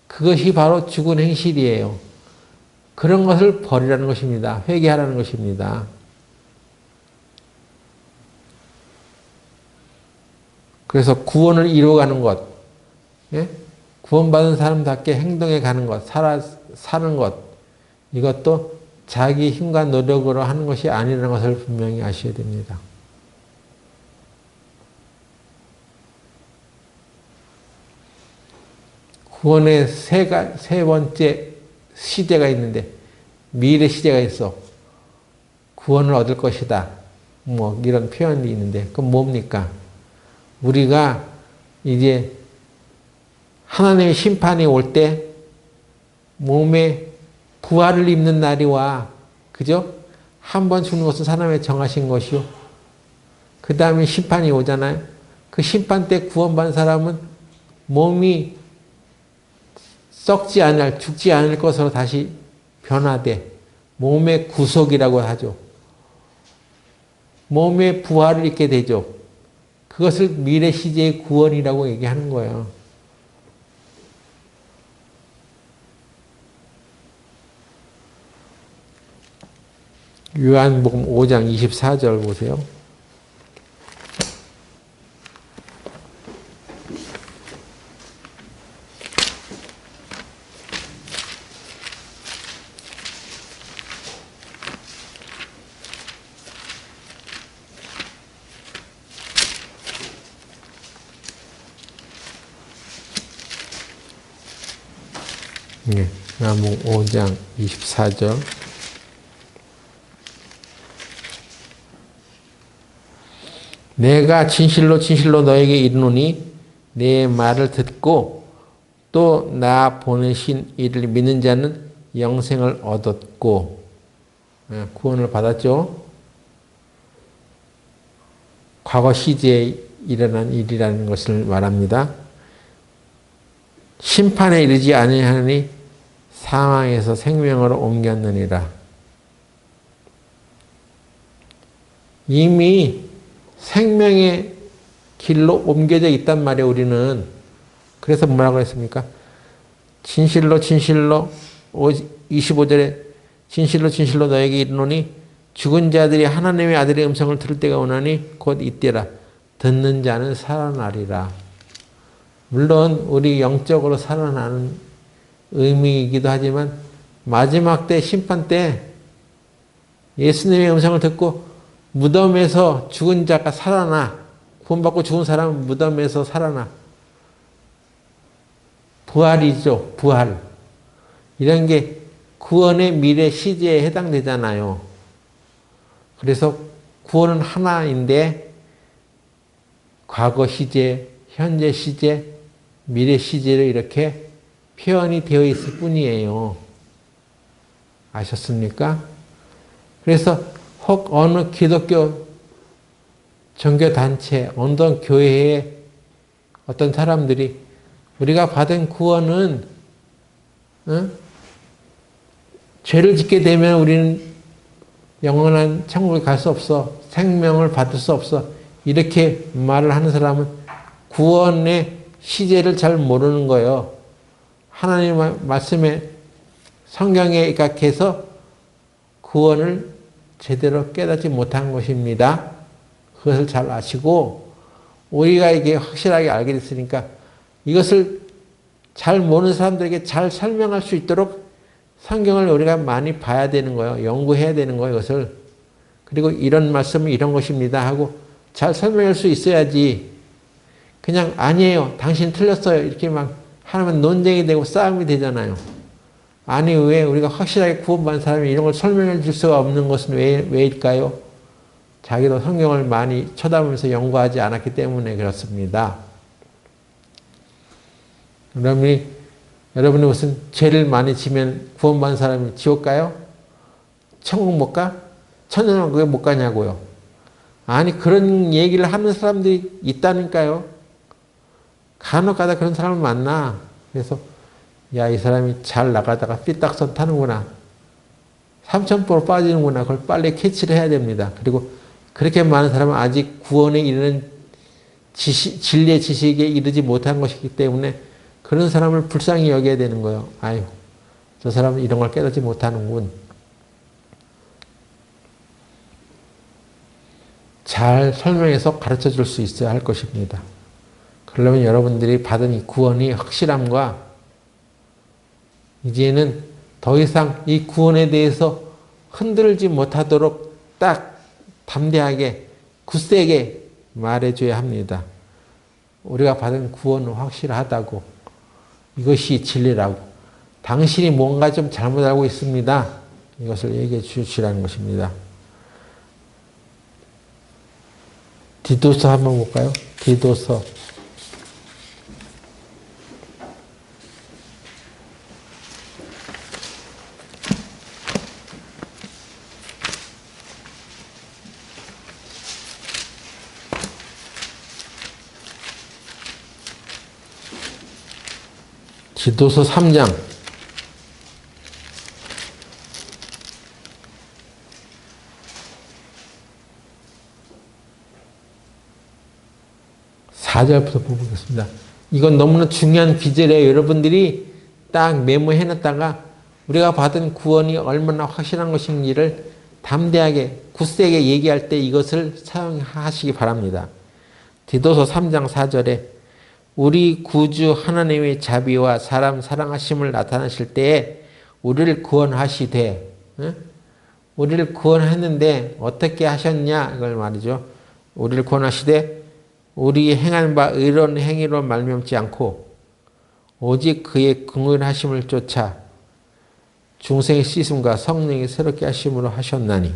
그것이 바로 죽은 행실이에요. 그런 것을 버리라는 것입니다. 회개하라는 것입니다. 그래서 구원을 이루어가는 것, 예? 구원받은 사람답게 행동해 가는 것, 사는 것, 이것도 자기 힘과 노력으로 하는 것이 아니라는 것을 분명히 아셔야 됩니다. 구원의 세 번째 시대가 있는데, 미래 시대가 있어. 구원을 얻을 것이다. 뭐 이런 표현이 있는데, 그건 뭡니까? 우리가 이제 하나님의 심판이 올 때 몸에 부활을 입는 날이 와. 그죠? 한 번 죽는 것은 하나님의 정하신 것이요. 그 다음에 심판이 오잖아요. 그 심판 때 구원받은 사람은 몸이 썩지 않을, 죽지 않을 것으로 다시 변화돼. 몸의 구속이라고 하죠. 몸의 부활을 입게 되죠. 그것을 미래 시제의 구원이라고 얘기하는 거예요. 요한복음 5장 24절 보세요. 네, 요한복음 5장 24절. 내가 진실로 진실로 너에게 이르노니 내 말을 듣고 또 나 보내신 이를 믿는 자는 영생을 얻었고, 구원을 받았죠. 과거 시제에 일어난 일이라는 것을 말합니다. 심판에 이르지 아니하니 사망에서 생명으로 옮겼느니라. 이미 생명의 길로 옮겨져 있단 말이에요, 우리는. 그래서 뭐라고 했습니까? 진실로 진실로 25절에 진실로 진실로 너에게 이르노니 죽은 자들이 하나님의 아들의 음성을 들을 때가 오나니 곧 이때라. 듣는 자는 살아나리라. 물론 우리 영적으로 살아나는 의미이기도 하지만 마지막 때 심판 때 예수님의 음성을 듣고 무덤에서 죽은 자가 살아나, 구원받고 죽은 사람은 무덤에서 살아나. 부활이죠, 부활. 이런 게 구원의 미래 시제에 해당되잖아요. 그래서 구원은 하나인데 과거 시제, 현재 시제, 미래 시제로 이렇게 표현이 되어 있을 뿐이에요. 아셨습니까? 그래서 혹 어느 기독교 종교단체, 어떤 교회의 어떤 사람들이 우리가 받은 구원은 죄를 짓게 되면 우리는 영원한 천국에 갈 수 없어. 생명을 받을 수 없어. 이렇게 말을 하는 사람은 구원의 시제를 잘 모르는 거예요. 하나님의 말씀에 성경에 입각해서 구원을 제대로 깨닫지 못한 것입니다. 그것을 잘 아시고 우리가 이게 확실하게 알게 됐으니까 이것을 잘 모르는 사람들에게 잘 설명할 수 있도록 성경을 우리가 많이 봐야 되는 거예요. 연구해야 되는 거예요, 이것을. 그리고 이런 말씀은 이런 것입니다 하고 잘 설명할 수 있어야지 그냥 아니에요, 당신 틀렸어요 이렇게 막 하면 논쟁이 되고 싸움이 되잖아요. 아니 왜 우리가 확실하게 구원받은 사람이 이런 걸 설명해 줄 수가 없는 것은 왜일까요? 자기도 성경을 많이 쳐다보면서 연구하지 않았기 때문에 그렇습니다. 여러분이 무슨 죄를 많이 지면 구원받은 사람이 지옥 가요? 천국 못 가? 천년왕국에 못 가냐고요. 아니 그런 얘기를 하는 사람들이 있다니까요. 간혹 가다 그런 사람을 만나. 그래서 야, 이 사람이 잘 나가다가 삐딱선 타는구나. 삼천포로 빠지는구나. 그걸 빨리 캐치를 해야 됩니다. 그리고 그렇게 많은 사람은 아직 구원에 이르는 진리의 지식에 이르지 못한 것이기 때문에 그런 사람을 불쌍히 여겨야 되는 거예요. 아유, 저 사람은 이런 걸 깨닫지 못하는군. 잘 설명해서 가르쳐 줄 수 있어야 할 것입니다. 그러려면 여러분들이 받은 이 구원이 확실함과 이제는 더 이상 이 구원에 대해서 흔들지 못하도록 딱 담대하게 굳세게 말해줘야 합니다. 우리가 받은 구원은 확실하다고, 이것이 진리라고, 당신이 뭔가 좀 잘못 알고 있습니다. 이것을 얘기해 주시라는 것입니다. 디도서 한번 볼까요? 디도서 디도서 3장 1 4절부터 보겠습니다. 이건 너무나 중요한 기절이에요. 여러분들이 딱 메모해놨다가 우리가 받은 구원이 얼마나 확실한 것인지를 담대하게 굳세게 얘기할 때 이것을 사용하시기 바랍니다. 디도서 3장 4절에 우리 구주 하나님의 자비와 사람 사랑하심을 나타내실 때에 우리를 구원하시되, 우리를 구원했는데 어떻게 하셨냐 이걸 말이죠. 우리를 구원하시되 우리 행한 바 의로운 행위로 말미암지 않고 오직 그의 긍휼하심을 쫓아 중생의 씻음과 성령의 새롭게 하심으로 하셨나니.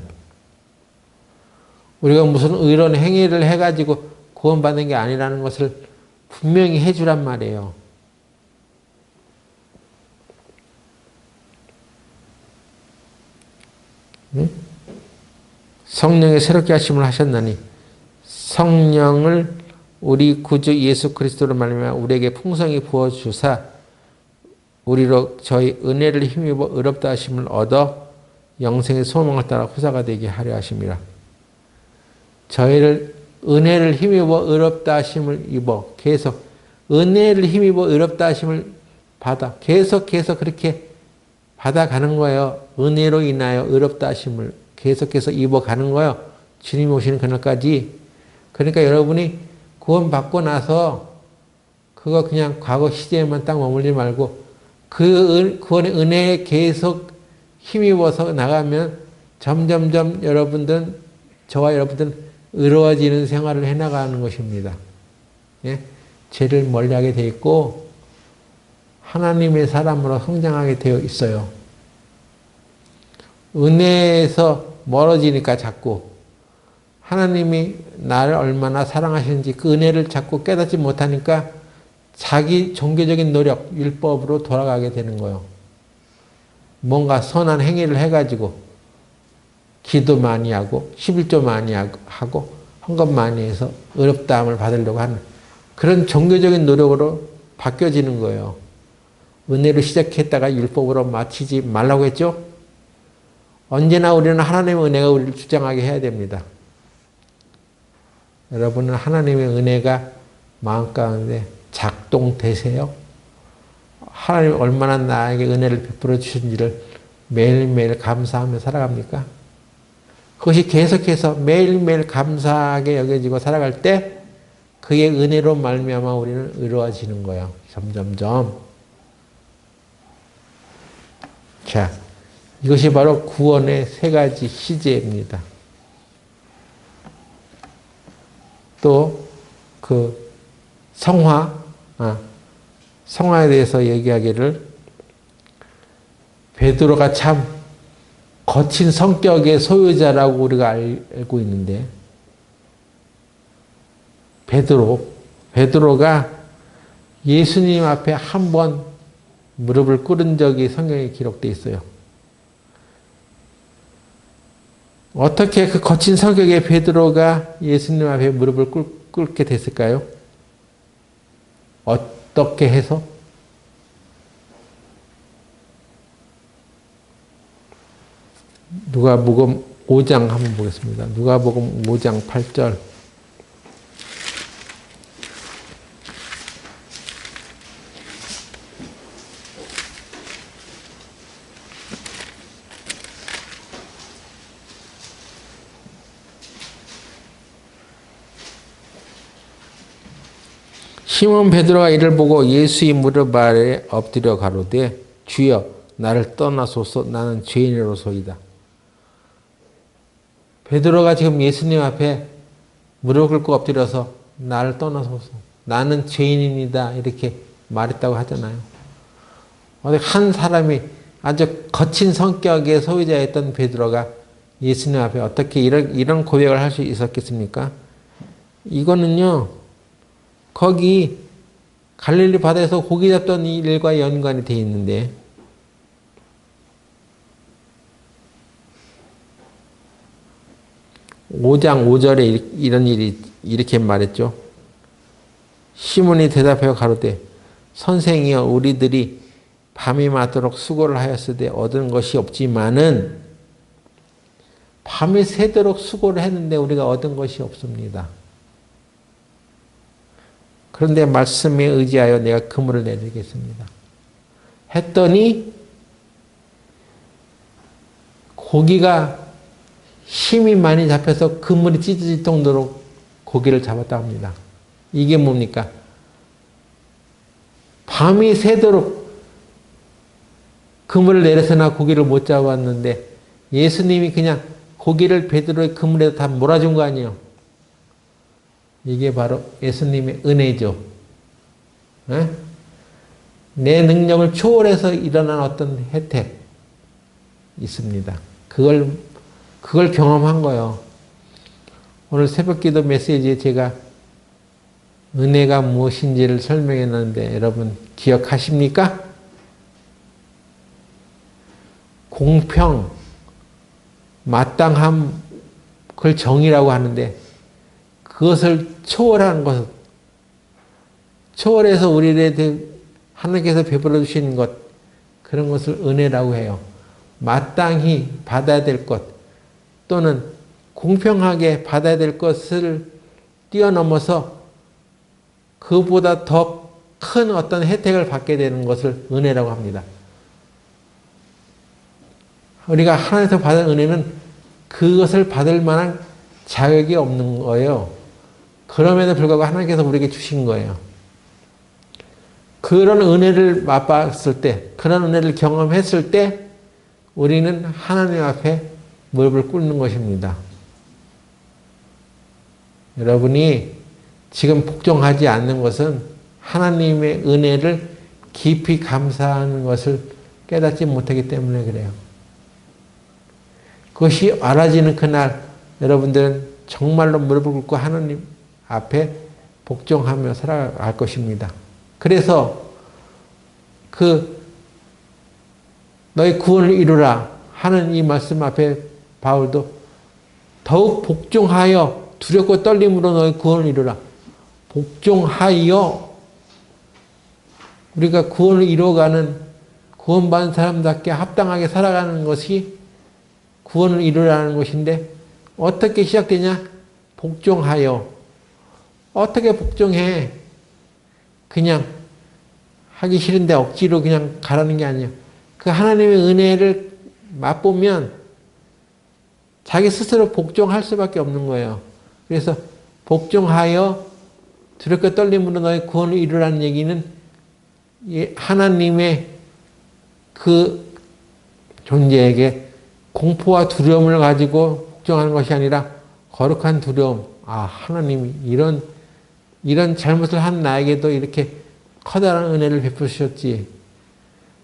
우리가 무슨 의로운 행위를 해가지고 구원받는 게 아니라는 것을 분명히 해주란 말이에요. 성령의 새롭게 하심을 하셨나니 성령을 우리 구주 예수 그리스도로 말미암아 우리에게 풍성히 부어주사 우리로 저희 은혜를 힘입어 의롭다 하심을 얻어 영생의 소망을 따라 후사가 되게 하려 하심이라. 저희를 은혜를 힘입어 의롭다 하심을 입어 계속 은혜를 힘입어 의롭다 하심을 받아 계속해서 그렇게 받아가는 거예요. 은혜로 인하여 의롭다 하심을 계속해서 입어가는 거예요. 주님이 오시는 그날까지. 그러니까 여러분이 구원받고 나서 그거 그냥 과거 시제에만 딱 머물지 말고 그 구원의 은혜에 계속 힘입어서 나가면 점점점 여러분들은 저와 여러분들은 의로워지는 생활을 해나가는 것입니다. 예? 죄를 멀리하게 되어 있고 하나님의 사람으로 성장하게 되어 있어요. 은혜에서 멀어지니까 자꾸 하나님이 나를 얼마나 사랑하시는지 그 은혜를 자꾸 깨닫지 못하니까 자기 종교적인 노력, 율법으로 돌아가게 되는 거예요. 뭔가 선한 행위를 해가지고 기도 많이 하고 11조 많이 하고 헌금 많이 해서 의롭다함을 받으려고 하는 그런 종교적인 노력으로 바뀌어지는 거예요. 은혜로 시작했다가 율법으로 마치지 말라고 했죠? 언제나 우리는 하나님의 은혜가 우리를 주장하게 해야 됩니다. 여러분은 하나님의 은혜가 마음 가운데 작동되세요? 하나님이 얼마나 나에게 은혜를 베풀어 주신지를 매일매일 감사하며 살아갑니까? 그것이 계속해서 매일매일 감사하게 여겨지고 살아갈 때 그의 은혜로 말미암아 우리는 의로워지는 거예요. 점점점. 자, 이것이 바로 구원의 세 가지 시제입니다. 또 그 성화에 대해서 얘기하기를 베드로가 참 거친 성격의 소유자라고 우리가 알고 있는데 베드로가 예수님 앞에 한 번 무릎을 꿇은 적이 성경에 기록되어 있어요. 어떻게 그 거친 성격의 베드로가 예수님 앞에 무릎을 꿇게 됐을까요? 어떻게 해서? 누가복음 5장 한번 보겠습니다. 누가복음 5장 8절. 시몬 베드로가 이를 보고 예수의 무릎 아래 엎드려 가로되 주여 나를 떠나소서 나는 죄인으로소이다. 베드로가 지금 예수님 앞에 무릎 꿇고 엎드려서 나를 떠나소서 나는 죄인입니다 이렇게 말했다고 하잖아요. 한 사람이 아주 거친 성격의 소유자였던 베드로가 예수님 앞에 어떻게 이런 고백을 할 수 있었겠습니까? 이거는요. 거기 갈릴리 바다에서 고기 잡던 일과 연관이 되어 있는데 (5장 5절에) 이런 일이 이렇게 말했죠. 시몬이 대답하여 가로되 선생이여 우리들이 밤이 맞도록 수고를 하였으되 얻은 것이 없지만은 밤이 새도록 수고를 했는데 우리가 얻은 것이 없습니다. 그런데 말씀에 의지하여 내가 그물을 내리겠습니다. 했더니 고기가 힘이 많이 잡혀서 그물이 찢어질 정도로 고기를 잡았다 합니다. 이게 뭡니까? 밤이 새도록 그물을 내려서나 고기를 못 잡았는데 예수님이 그냥 고기를 베드로의 그물에 다 몰아준 거 아니에요. 이게 바로 예수님의 은혜죠. 에? 내 능력을 초월해서 일어난 어떤 혜택 있습니다. 그걸 경험한 거예요. 오늘 새벽기도 메시지에 제가 은혜가 무엇인지를 설명했는데 여러분 기억하십니까? 공평, 마땅함, 그걸 정의라고 하는데 그것을 초월한 것, 초월해서 우리에게 하나님께서 베풀어 주신 것, 그런 것을 은혜라고 해요. 마땅히 받아야 될 것, 또는 공평하게 받아야 될 것을 뛰어넘어서 그보다 더 큰 어떤 혜택을 받게 되는 것을 은혜라고 합니다. 우리가 하나님께서 받은 은혜는 그것을 받을 만한 자격이 없는 거예요. 그럼에도 불구하고 하나님께서 우리에게 주신 거예요. 그런 은혜를 맛봤을 때, 그런 은혜를 경험했을 때 우리는 하나님 앞에 무릎을 꿇는 것입니다. 여러분이 지금 복종하지 않는 것은 하나님의 은혜를 깊이 감사하는 것을 깨닫지 못하기 때문에 그래요. 그것이 알아지는 그날 여러분들은 정말로 무릎을 꿇고 하나님 앞에 복종하며 살아갈 것입니다. 그래서 너희 구원을 이루라 하는 이 말씀 앞에 바울도 더욱 복종하여 두렵고 떨림으로 너희 구원을 이루라. 복종하여 우리가 구원을 이루어가는 구원받은 사람답게 합당하게 살아가는 것이 구원을 이루라는 것인데 어떻게 시작되냐? 복종하여. 어떻게 복종해? 그냥 하기 싫은데 억지로 그냥 가라는 게 아니에요. 그 하나님의 은혜를 맛보면 자기 스스로 복종할 수밖에 없는 거예요. 그래서 복종하여 두렵고 떨림으로 너의 구원을 이루라는 얘기는 하나님의 그 존재에게 공포와 두려움을 가지고 복종하는 것이 아니라 거룩한 두려움. 하나님이 이런 잘못을 한 나에게도 이렇게 커다란 은혜를 베푸셨지.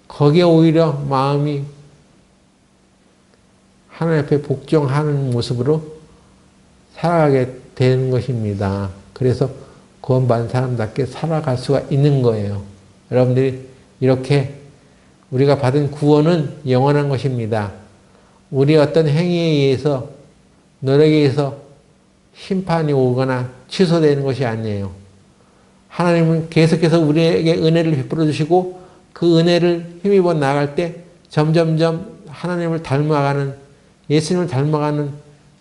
거기에 오히려 마음이 하나님 앞에 복종하는 모습으로 살아가게 되는 것입니다. 그래서 구원받은 사람답게 살아갈 수가 있는 거예요. 여러분들이 이렇게 우리가 받은 구원은 영원한 것입니다. 우리 어떤 행위에 의해서 노력에 의해서 심판이 오거나 취소되는 것이 아니에요. 하나님은 계속해서 우리에게 은혜를 베풀어 주시고 그 은혜를 힘입어 나아갈 때 점점점 하나님을 닮아가는, 예수님을 닮아가는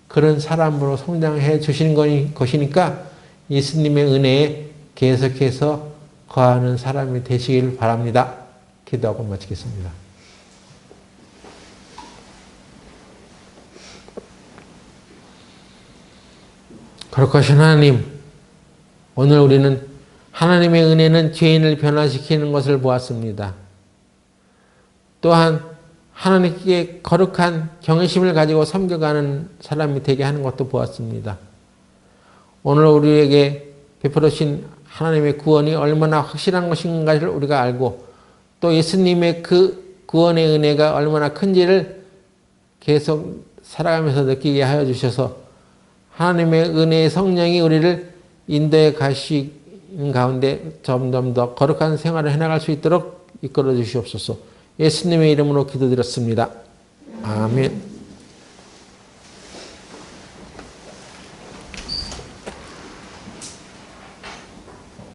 그런 사람으로 성장해 주시는 것이니까 예수님의 은혜에 계속해서 거하는 사람이 되시길 바랍니다. 기도하고 마치겠습니다. 거룩하신 하나님, 오늘 우리는 하나님의 은혜는 죄인을 변화시키는 것을 보았습니다. 또한 하나님께 거룩한 경외심을 가지고 섬겨가는 사람이 되게 하는 것도 보았습니다. 오늘 우리에게 베풀어 주신 하나님의 구원이 얼마나 확실한 것인가를 우리가 알고 또 예수님의 그 구원의 은혜가 얼마나 큰지를 계속 살아가면서 느끼게 하여 주셔서 하나님의 은혜의 성령이 우리를 인도해 가시는 가운데 점점 더 거룩한 생활을 해나갈 수 있도록 이끌어 주시옵소서. 예수님의 이름으로 기도드렸습니다. 아멘.